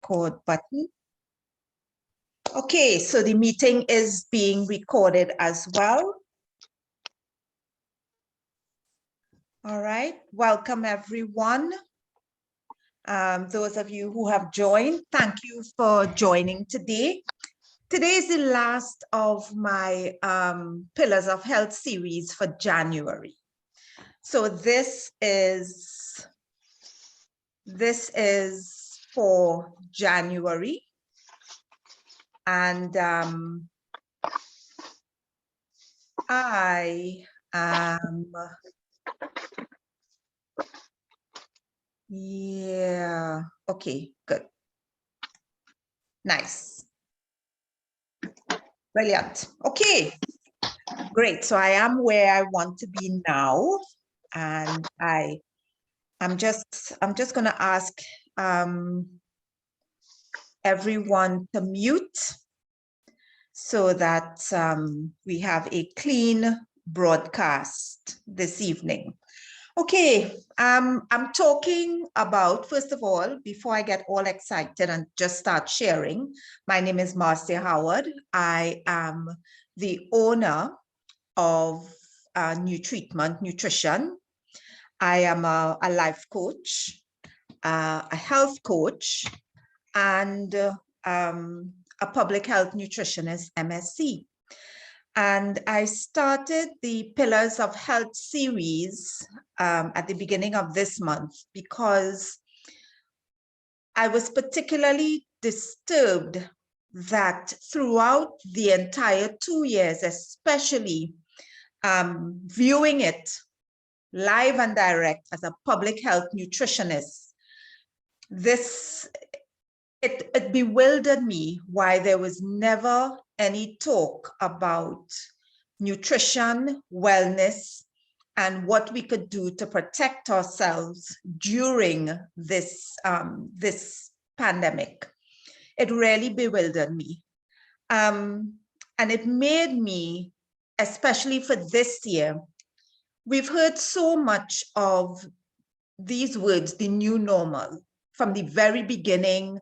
record button. Okay, so the meeting is being recorded as well. All right, welcome everyone. Those of you who have joined, thank you for joining today. Today is the last of my Pillars of Health series for January. So this is for January. And I am, yeah, okay, good. Nice. Brilliant. Okay, great. So I am where I want to be now. And I'm just going to ask everyone to mute so that we have a clean broadcast this evening. Okay, I'm talking about, first of all, before I get all excited and just start sharing, my name is Marcia Howard. I am the owner of Treatment Nutrition. I am a life coach, a health coach, and a public health nutritionist, MSc. And I started the Pillars of Health series at the beginning of this month because I was particularly disturbed that throughout the entire 2 years, especially viewing it live and direct as a public health nutritionist, it bewildered me why there was never any talk about nutrition, wellness, and what we could do to protect ourselves during this, this pandemic. It really bewildered me. And it made me, especially for this year, we've heard so much of these words, the new normal. From the very beginning,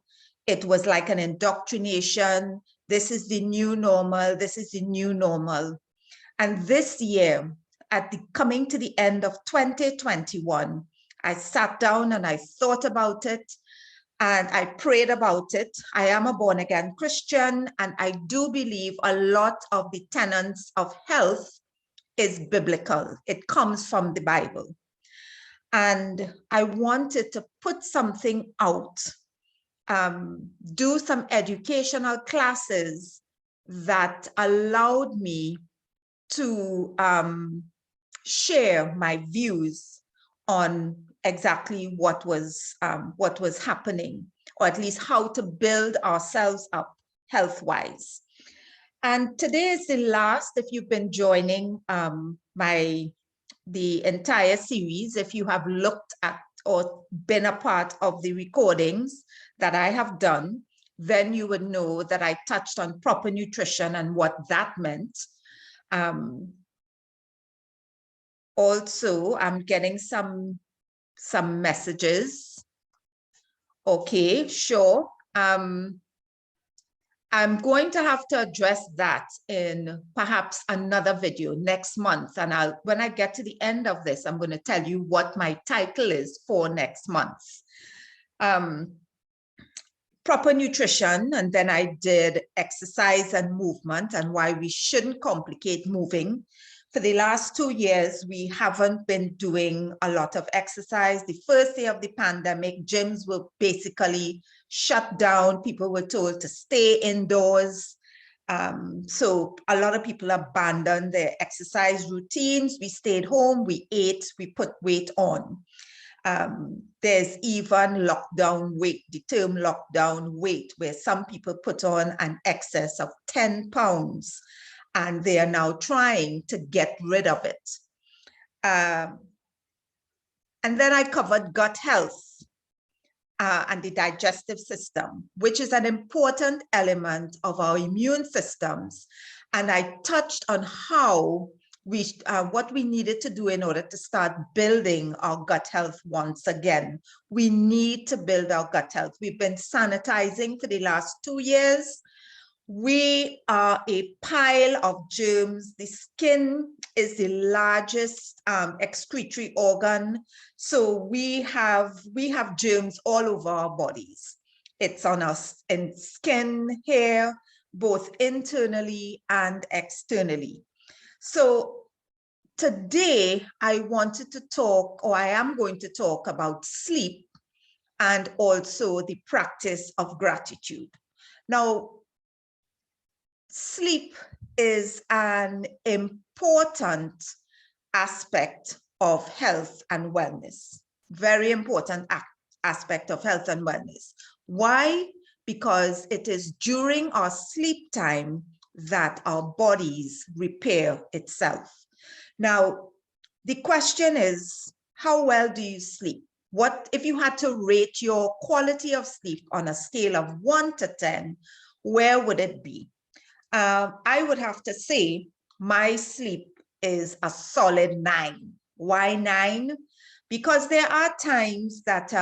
it was like an indoctrination. This is the new normal. This is the new normal. And this year, coming to the end of 2021, I sat down and I thought about it and I prayed about it. I am a born-again Christian, and I do believe a lot of the tenets of health is biblical. It comes from the Bible. And I wanted to put something out, do some educational classes that allowed me to share my views on exactly what was happening, or at least how to build ourselves up health-wise. And today is the last, if you've been joining the entire series, if you have looked at or been a part of the recordings that I have done, then you would know that I touched on proper nutrition and what that meant. Also, I'm getting some messages. Okay, sure. I'm going to have to address that in perhaps another video next month. And when I get to the end of this, I'm going to tell you what my title is for next month. Proper nutrition, and then I did exercise and movement and why we shouldn't complicate moving. For the last 2 years, we haven't been doing a lot of exercise. The first day of the pandemic, gyms were basically shut down. People were told to stay indoors. So a lot of people abandoned their exercise routines. We stayed home, we ate, we put weight on. There's even lockdown weight, the term lockdown weight, where some people put on an excess of 10 pounds. And they are now trying to get rid of it. And then I covered gut health and the digestive system, which is an important element of our immune systems. And I touched on how what we needed to do in order to start building our gut health once again. We need to build our gut health. We've been sanitizing for the last 2 years. We are a pile of germs. The skin is the largest excretory organ. So we have germs all over our bodies. It's on us in skin, hair, both internally and externally. So today I wanted to talk, or I am going to talk about sleep and also the practice of gratitude. Now, sleep is an important aspect of health and wellness. Very important aspect of health and wellness. Why? Because it is during our sleep time that our bodies repair itself. Now, the question is, how well do you sleep? What if you had to rate your quality of sleep on a scale of 1 to 10, where would it be? I would have to say my sleep is a solid 9. Why 9? Because there are times that,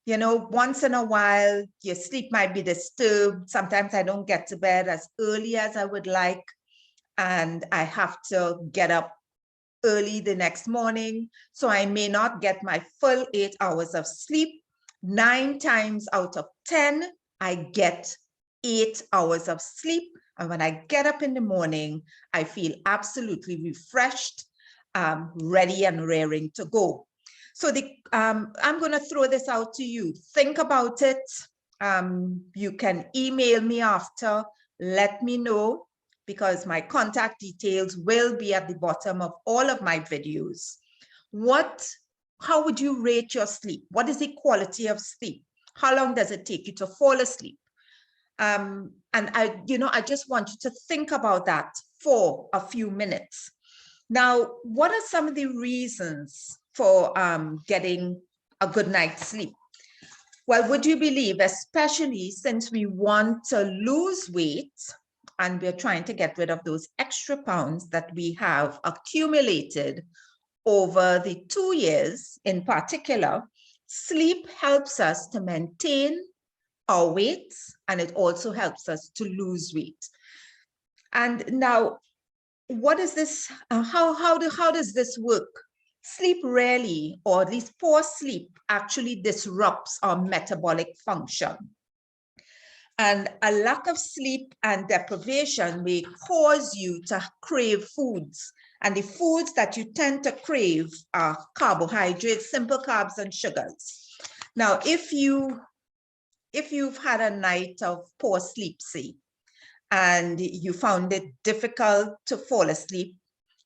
you know, once in a while, your sleep might be disturbed. Sometimes I don't get to bed as early as I would like, and I have to get up early the next morning. So I may not get my full 8 hours of sleep. 9 times out of 10, I get 8 hours of sleep. And when I get up in the morning, I feel absolutely refreshed, ready and raring to go. So I'm going to throw this out to you. Think about it. You can email me after, let me know, because my contact details will be at the bottom of all of my videos. How would you rate your sleep? What is the quality of sleep? How long does it take you to fall asleep? And I just want you to think about that for a few minutes. Now, what are some of the reasons for getting a good night's sleep? Well, would you believe, especially since we want to lose weight and we're trying to get rid of those extra pounds that we have accumulated over the 2 years in particular, sleep helps us to maintain our weight, and it also helps us to lose weight. And now, what is this? How does this work? Sleep rarely, or at least poor sleep, actually disrupts our metabolic function. And a lack of sleep and deprivation may cause you to crave foods. And the foods that you tend to crave are carbohydrates, simple carbs, and sugars. Now, if you've had a night of poor sleep, say, and you found it difficult to fall asleep,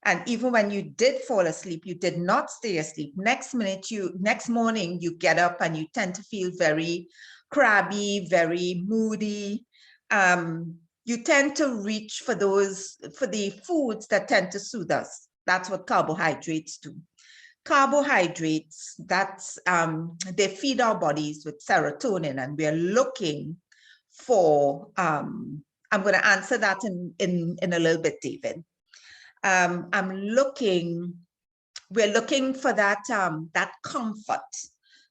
and even when you did fall asleep, you did not stay asleep. Next morning, you get up and you tend to feel very crabby, very moody. You tend to reach for the foods that tend to soothe us. That's what carbohydrates do. Carbohydrates, they feed our bodies with serotonin, and we're looking for, I'm going to answer that in a little bit, David. We're looking for that comfort.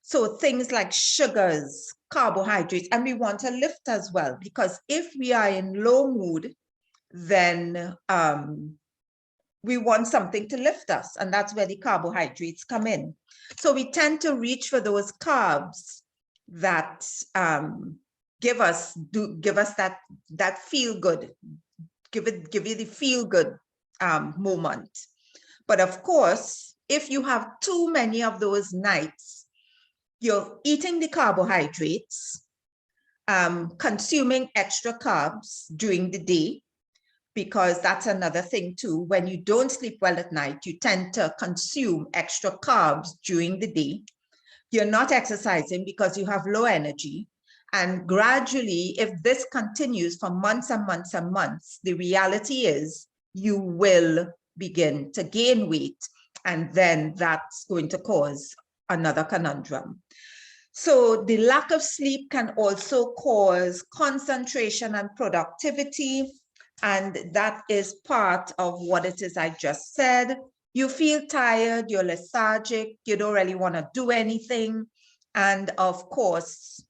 So things like sugars, carbohydrates, and we want to lift as well, because if we are in low mood, then we want something to lift us, and that's where the carbohydrates come in. So we tend to reach for those carbs that give us that feel good, give you the feel good moment. But of course, if you have too many of those nights, you're eating the carbohydrates, consuming extra carbs during the day, because that's another thing too. When you don't sleep well at night, you tend to consume extra carbs during the day. You're not exercising because you have low energy. And gradually, if this continues for months and months and months, the reality is you will begin to gain weight. And then that's going to cause another conundrum. So the lack of sleep can also cause concentration and productivity And that is part of what it is I just said. You feel tired, you're lethargic, you don't really want to do anything. And of course,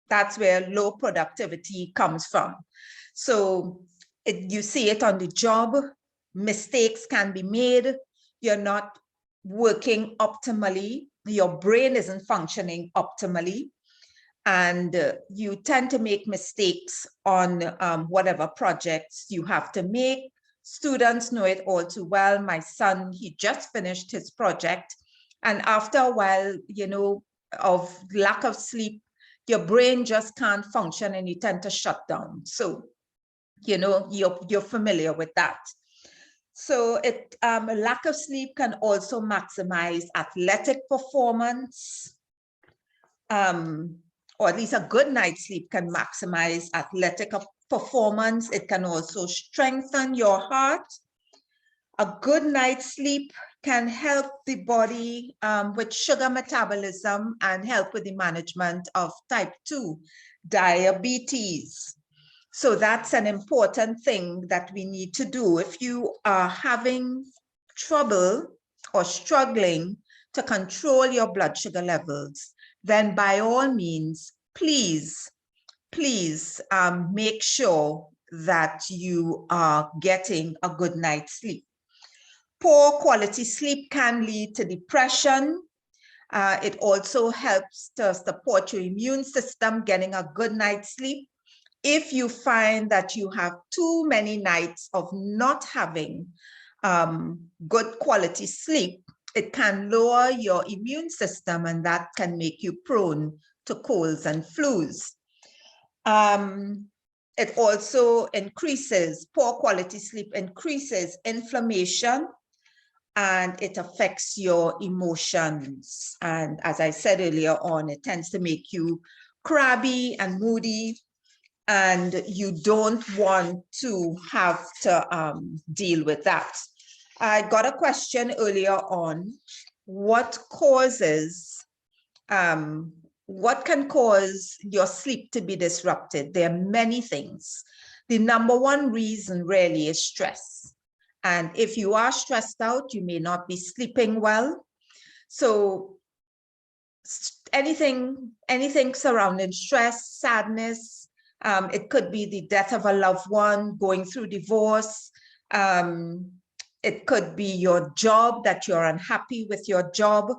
that's where low productivity comes from. So you see it on the job, mistakes can be made, you're not working optimally, your brain isn't functioning optimally, and you tend to make mistakes on whatever projects you have to make. Students know it all too well. My son, he just finished his project, and after a while, you know, of lack of sleep, your brain just can't function and you tend to shut down. So, you know, you're familiar with that. So a lack of sleep can also maximize athletic performance, or at least a good night's sleep can maximize athletic performance. It can also strengthen your heart. A good night's sleep can help the body with sugar metabolism and help with the management of type 2 diabetes. So that's an important thing that we need to do. If you are having trouble or struggling to control your blood sugar levels, then by all means, please make sure that you are getting a good night's sleep. Poor quality sleep can lead to depression. It also helps to support your immune system, getting a good night's sleep. If you find that you have too many nights of not having good quality sleep, it can lower your immune system, and that can make you prone to colds and flus. It also increases, poor quality sleep increases inflammation, and it affects your emotions. And as I said earlier on, it tends to make you crabby and moody, and you don't want to have to deal with that. I got a question earlier on, what can cause your sleep to be disrupted? There are many things. The number one reason really is stress. And if you are stressed out, you may not be sleeping well. So anything surrounding stress, sadness, it could be the death of a loved one, going through divorce. It could be your job, that you're unhappy with your job.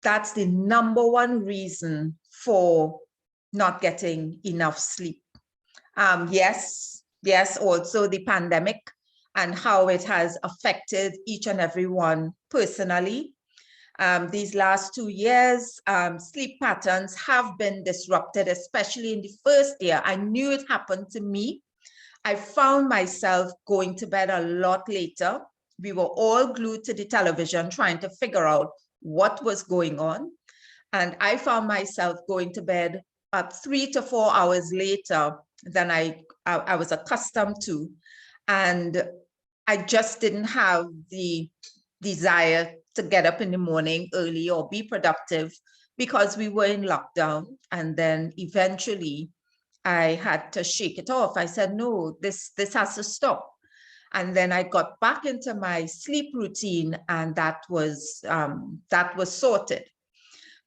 That's the number one reason for not getting enough sleep. Yes, also the pandemic and how it has affected each and every one personally. These last 2 years, sleep patterns have been disrupted, especially in the first year. I knew it happened to me. I found myself going to bed a lot later. We were all glued to the television trying to figure out what was going on. And I found myself going to bed 3 to 4 hours later than I was accustomed to. And I just didn't have the desire to get up in the morning early or be productive because we were in lockdown. And then eventually I had to shake it off. I said, no, this has to stop. And then I got back into my sleep routine, and that was sorted.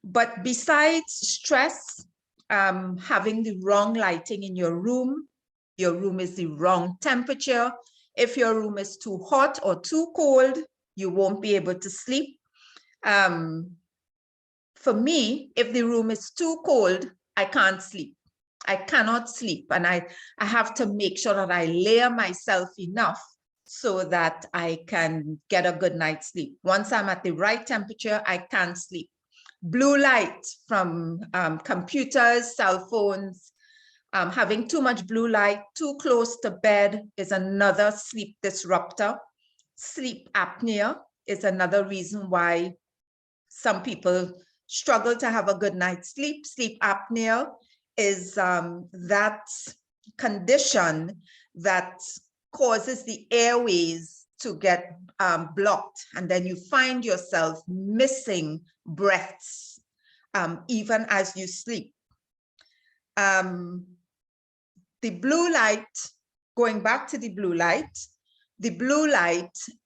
But besides stress, having the wrong lighting in your room is the wrong temperature. If your room is too hot or too cold, you won't be able to sleep. For me, if the room is too cold, I can't sleep. I cannot sleep, and I have to make sure that I layer myself enough so that I can get a good night's sleep. Once I'm at the right temperature, I can't sleep. Blue light from computers, cell phones, having too much blue light, too close to bed is another sleep disruptor. Sleep apnea is another reason why some people struggle to have a good night's sleep. Sleep apnea is that condition that causes the airways to get blocked, and then you find yourself missing breaths even as you sleep. the blue light, going back to the blue light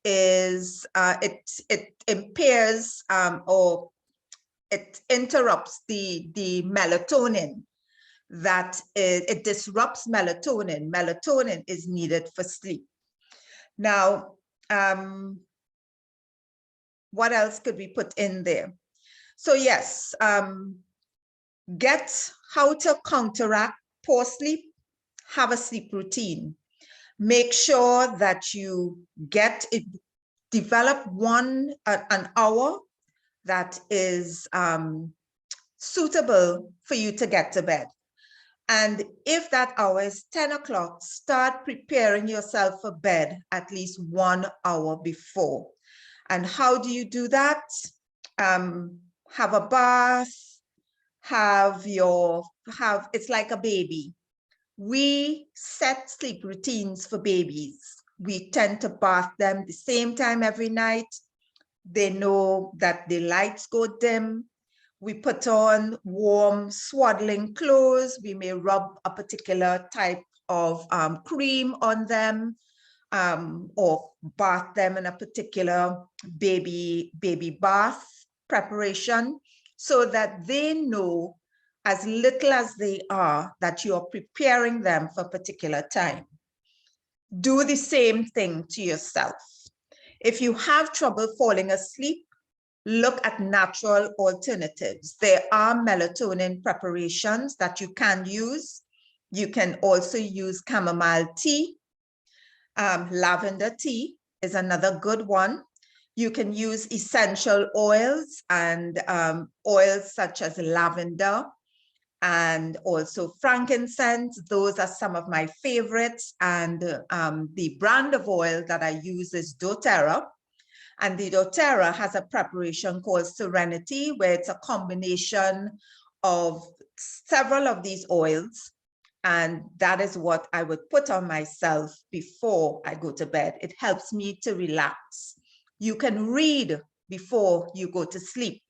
is, it impairs or it interrupts the melatonin. It disrupts melatonin. Melatonin is needed for sleep. Now, what else could we put in there? So yes, get how to counteract poor sleep. Have a sleep routine. Make sure that you get it, develop an hour that is suitable for you to get to bed. And if that hour is 10 o'clock, start preparing yourself for bed at least 1 hour before. And how do you do that? Have a bath, it's like a baby. We set sleep routines for babies. We tend to bath them the same time every night. They know that the lights go dim. We put on warm, swaddling clothes. We may rub a particular type of cream on them, or bath them in a particular baby bath preparation, so that they know, as little as they are, that you're preparing them for a particular time. Do the same thing to yourself. If you have trouble falling asleep, look at natural alternatives. There are melatonin preparations that you can use. You can also use chamomile tea. Lavender tea is another good one. You can use essential oils and oils such as lavender and also frankincense. Those are some of my favorites. And the brand of oil that I use is doTERRA. And the doTERRA has a preparation called Serenity, where it's a combination of several of these oils. And that is what I would put on myself before I go to bed. It helps me to relax. You can read before you go to sleep.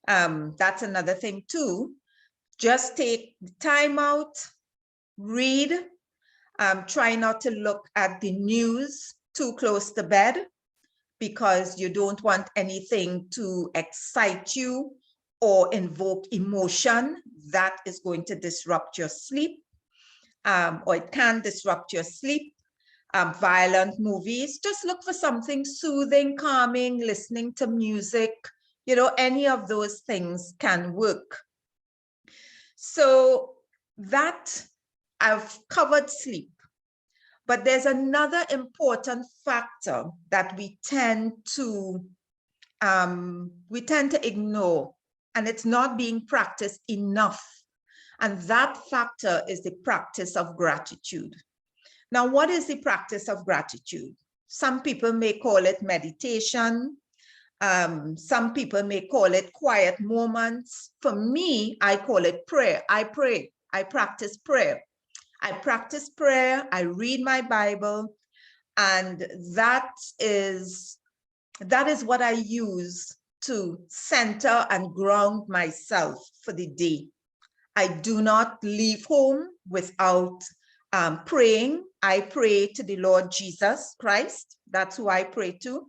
That's another thing too. Just take time out, read. Try not to look at the news too close to bed, because you don't want anything to excite you or invoke emotion that is going to disrupt your sleep, or it can disrupt your sleep. Violent movies, just look for something soothing, calming, listening to music, any of those things can work. So that, I've covered sleep. But there's another important factor that we tend to ignore, and it's not being practiced enough. And that factor is the practice of gratitude. Now, what is the practice of gratitude? Some people may call it meditation. Some people may call it quiet moments. For me, I call it prayer. I pray. I practice prayer. I read my Bible, and that is what I use to center and ground myself for the day. I do not leave home without praying. I pray to the Lord Jesus Christ. That's who I pray to.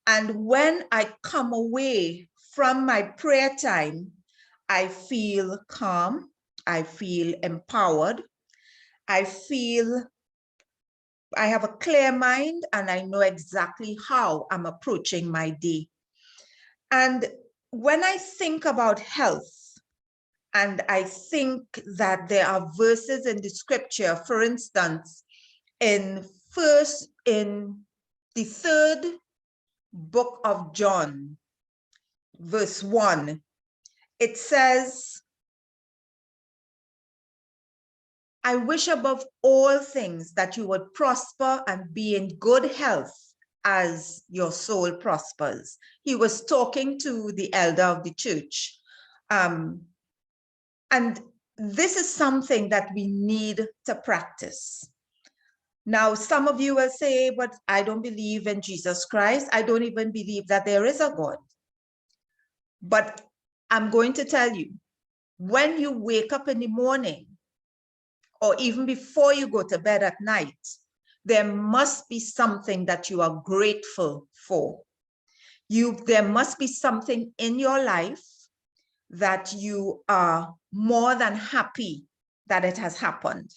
And when I come away from my prayer time, I feel calm. I feel empowered. I feel I have a clear mind, and I know exactly how I'm approaching my day. And when I think about health, and I think that there are verses in the scripture, for instance, in the 3rd book of John, verse 1, it says, I wish above all things that you would prosper and be in good health as your soul prospers. He was talking to the elder of the church. And this is something that we need to practice. Now, some of you will say, but I don't believe in Jesus Christ. I don't even believe that there is a God. But I'm going to tell you, when you wake up in the morning, or even before you go to bed at night, there must be something that you are grateful for. There must be something in your life that you are more than happy that it has happened.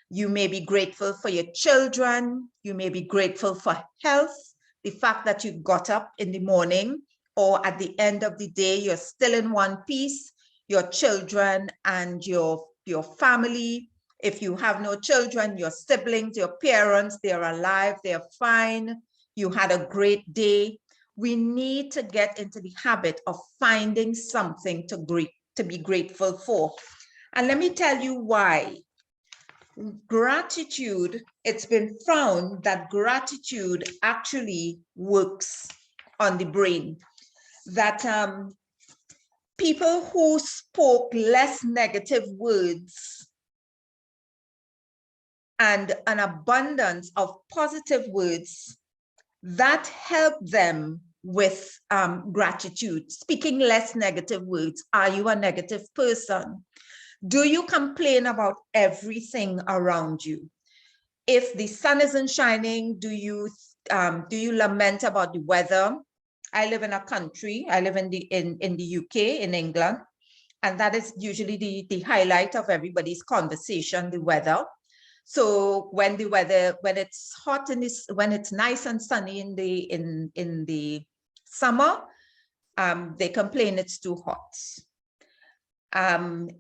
You may be grateful for your children. You may be grateful for health, the fact that you got up in the morning, or at the end of the day, you're still in one piece, your children and your family. If you have no children, your siblings, your parents, they're alive, they're fine. You had a great day. We need to get into the habit of finding something to be grateful for. And let me tell you why. Gratitude, it's been found that gratitude actually works on the brain. That people who spoke less negative words and an abundance of positive words, that helped them with gratitude. Speaking less negative words. Are you a negative person? Do you complain about everything around you? If the sun isn't shining, do you lament about the weather? I live in a country. I live in the UK, in England, and that is usually the highlight of everybody's conversation, the weather. So when it's hot when it's nice and sunny in the summer, they complain it's too hot.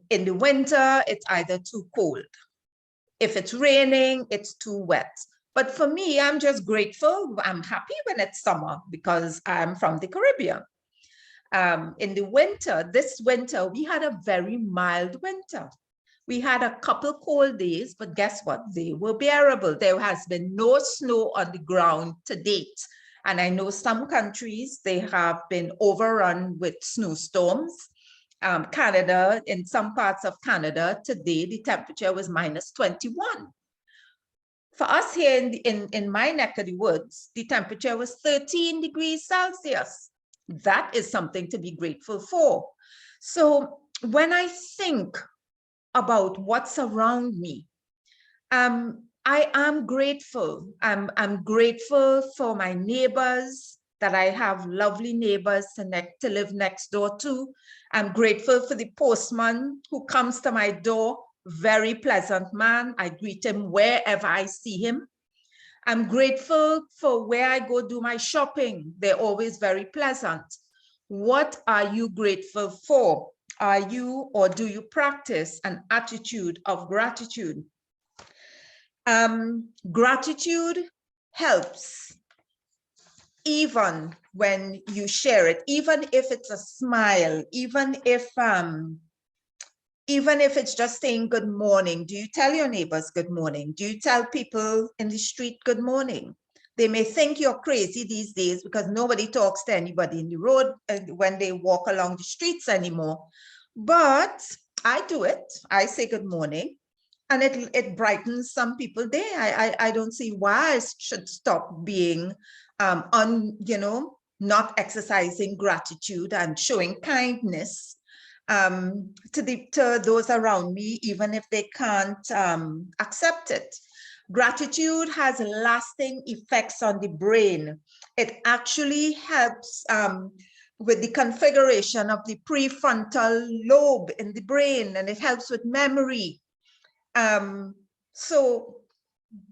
In the winter, it's either too cold. If it's raining, it's too wet. But for me, I'm just grateful. I'm happy when it's summer because I'm from the Caribbean. In the winter, this winter, we had a very mild winter. We had a couple cold days, but guess what? They were bearable. There has been no snow on the ground to date. And I know some countries, they have been overrun with snowstorms. Canada, in some parts of Canada, today the temperature was -21. For us here in my neck of the woods, the temperature was 13 degrees Celsius. That is something to be grateful for. So when I think about what's around me, I am grateful. I'm grateful for my neighbors, that I have lovely neighbors to live next door to. I'm grateful for the postman who comes to my door, very pleasant man. I greet him wherever I see him. I'm grateful for where I go do my shopping. They're always very pleasant. What are you grateful for? Are you, or do you practice an attitude of gratitude? Gratitude helps even when you share it, even if it's a smile, even if it's just saying good morning. Do you tell your neighbors good morning? Do you tell people in the street good morning? They may think you're crazy these days because nobody talks to anybody in the road when they walk along the streets anymore. But I do it. I say good morning, and it brightens some people's day. I don't see why I should stop being not exercising gratitude and showing kindness to those around me, even if they can't accept it. Gratitude has lasting effects on the brain. It actually helps with the configuration of the prefrontal lobe in the brain, and it helps with memory. So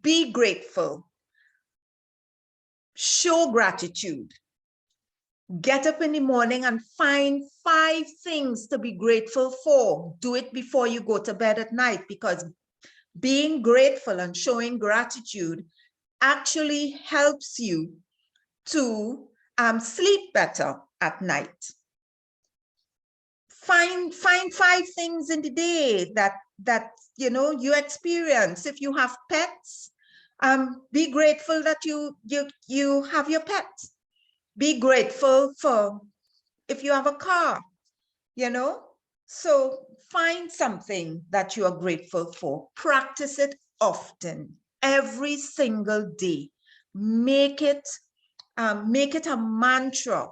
be grateful. Show gratitude. Get up in the morning and find 5 things to be grateful for. Do it before you go to bed at night, because being grateful and showing gratitude actually helps you to sleep better at night. Find 5 things in the day that you experience. If you have pets, be grateful that you have your pets. Be grateful for if you have a car, So find something that you are grateful for. Practice it often, every single day. Make it a mantra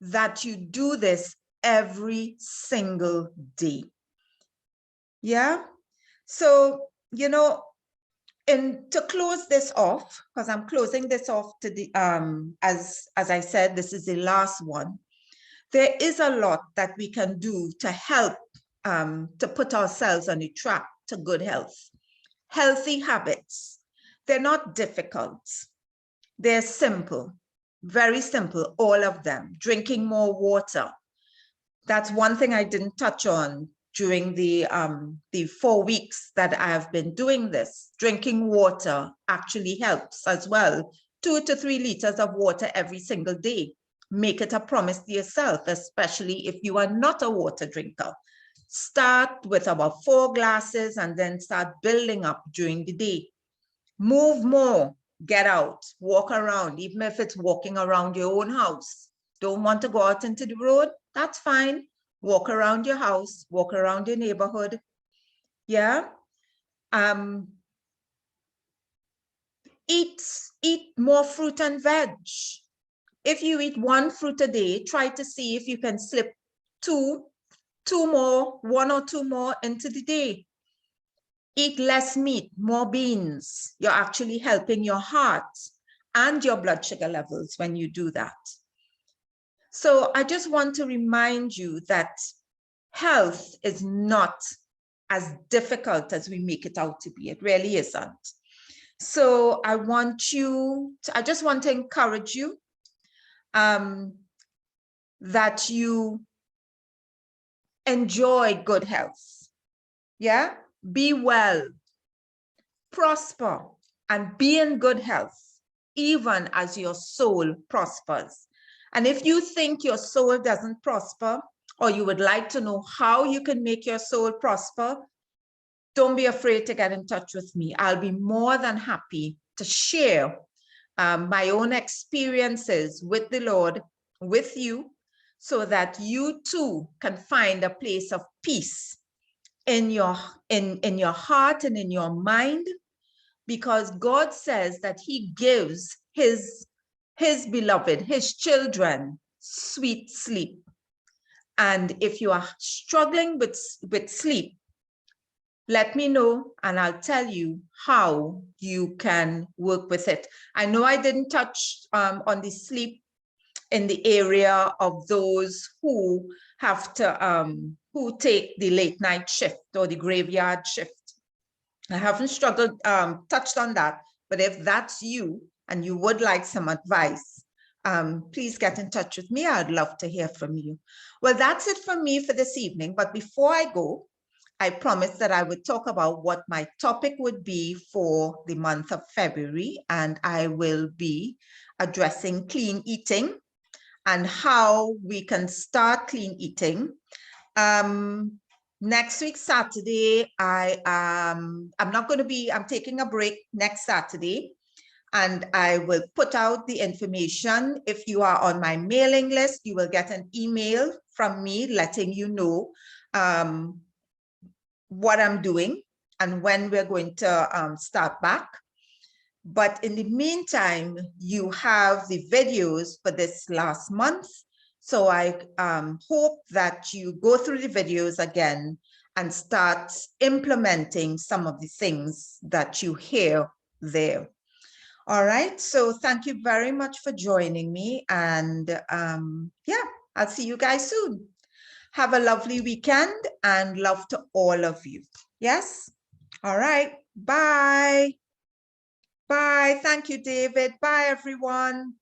that you do this every single day. Yeah. So, you know, and to close this off, because I'm closing this off to the as I said, this is the last one. There is a lot that we can do to help to put ourselves on the track to good health. Healthy habits. They're not difficult. They're simple, very simple, all of them. Drinking more water. That's one thing I didn't touch on during the 4 weeks that I have been doing this. Drinking water actually helps as well. 2 to 3 liters of water every single day. Make it a promise to yourself, especially if you are not a water drinker. Start with about 4 glasses and then start building up during the day. Move more, get out, walk around, even if it's walking around your own house. Don't want to go out into the road? That's fine. Walk around your house, walk around your neighborhood. Yeah. Eat more fruit and veg. If you eat 1 fruit a day, try to see if you can slip 1 or 2 more into the day. Eat less meat, more beans. You're actually helping your heart and your blood sugar levels when you do that. So I just want to remind you that health is not as difficult as we make it out to be. It really isn't. So I just want to encourage you that you enjoy good health. Yeah? Be well, prosper, and be in good health, even as your soul prospers. And if you think your soul doesn't prosper, or you would like to know how you can make your soul prosper, don't be afraid to get in touch with me. I'll be more than happy to share my own experiences with the Lord with you, so that you too can find a place of peace in your heart and in your mind, because God says that he gives his beloved, his children, sweet sleep. And if you are struggling with sleep, let me know and I'll tell you how you can work with it. I know I didn't touch on the sleep in the area of those who have to who take the late night shift or the graveyard shift. I haven't touched on that, but if that's you and you would like some advice, please get in touch with me. I'd love to hear from you. Well, that's it for me for this evening. But before I go, I promised that I would talk about what my topic would be for the month of February, and I will be addressing clean eating and how we can start clean eating. Next week, Saturday, I'm taking a break next Saturday, and I will put out the information. If you are on my mailing list, you will get an email from me letting you know what I'm doing and when we're going to start back. But in the meantime, you have the videos for this last month. So I hope that you go through the videos again and start implementing some of the things that you hear there. All right, so thank you very much for joining me. And yeah, I'll see you guys soon. Have a lovely weekend and love to all of you. Yes? All right, bye. Bye. Thank you, David. Bye, everyone.